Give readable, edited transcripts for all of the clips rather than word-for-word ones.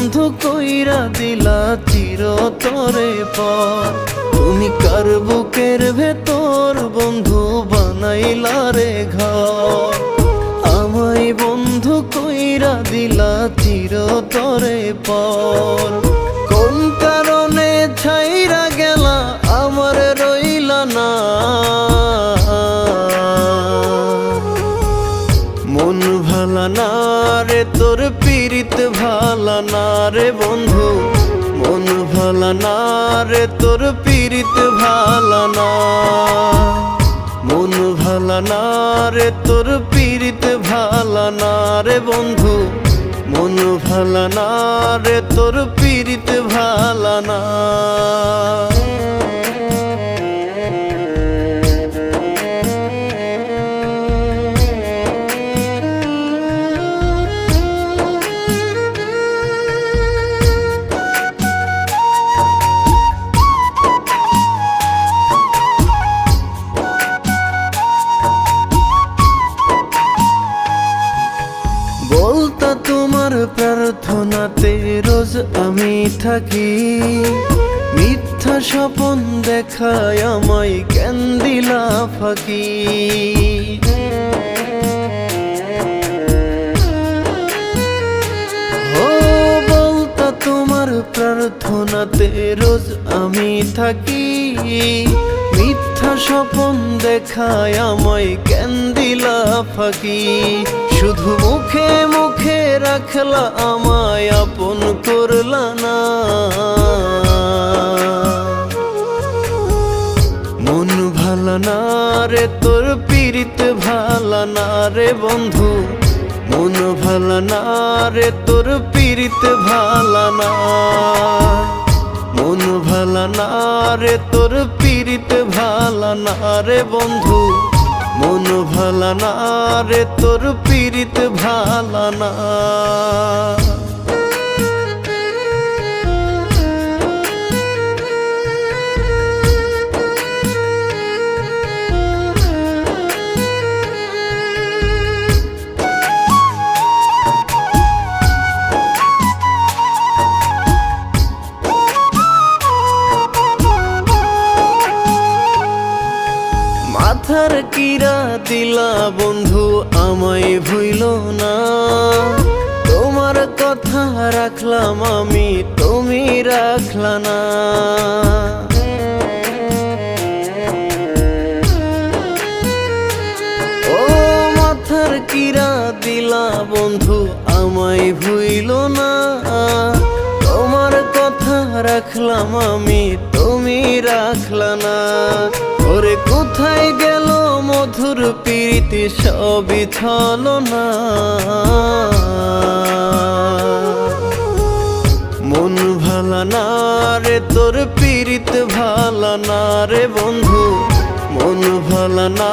বন্ধু কইরা দিলা চিরতরে পর। তুমি কার বুকের ভেতর বন্ধু বানাইলা রে ঘর। আমায় বন্ধু কইরা দিলা চিরতরে পর। কোন কারণে ছাইরা গেলা আমার রইলা না। মন ভালা না রে তোর পীড়িত ভালা না রে বন্ধু। মন ভালা না রে তোর পীড়িত ভালা না। মন ভালা না রে তোর পীড়িত ভালা না রে বন্ধু। মন ভালা না রে তোর পীড়িত ভালা না। বলতা তোমার প্রার্থনাতে রোজ আমি থাকি। মিথ্যা স্বপন দেখায় আমায় কেন দিলা ফাঁকি। ও বলতা তোমার প্রার্থনাতে রোজ আমি থাকি। মিথ্যা স্বপন দেখায় আমায় কেন দিলা ফাঁকি। শুধু মুখে মুখে রাখলা আমায় আপন করলা না। মন ভালা না রে তোর পীড়িত ভালা না রে বন্ধু। মন ভালা না রে তোর পীড়িত ভালা না। মন ভালা না রে তোর পীড়িত ভালা না রে বন্ধু। মন ভালা না রে তোর পীড়িত ভালা না। মাথার কিরা দিলা বন্ধু আমায় ভুইল না। তোমার কথা রাখলাম আমি তুমি রাখলা না। ও মাথার কিরা দিলা বন্ধু আমায় ভুইল না। তোমার কথা রাখলাম আমি তুমি রাখলা না। ওরে কোথায় গেল মধুর প্রীতি সবই ছলনা। মন ভালা না রে তোর পীড়িত ভালা না রে বন্ধু। মন ভালা না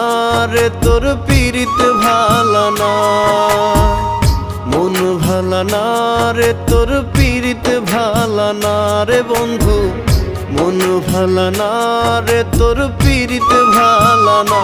রে তোর পীড়িত ভালা না। মন ভালা না রে তোর পীড়িত ভালা না রে বন্ধু। মন ভালা না রে তোর পীড়িত ভালা না।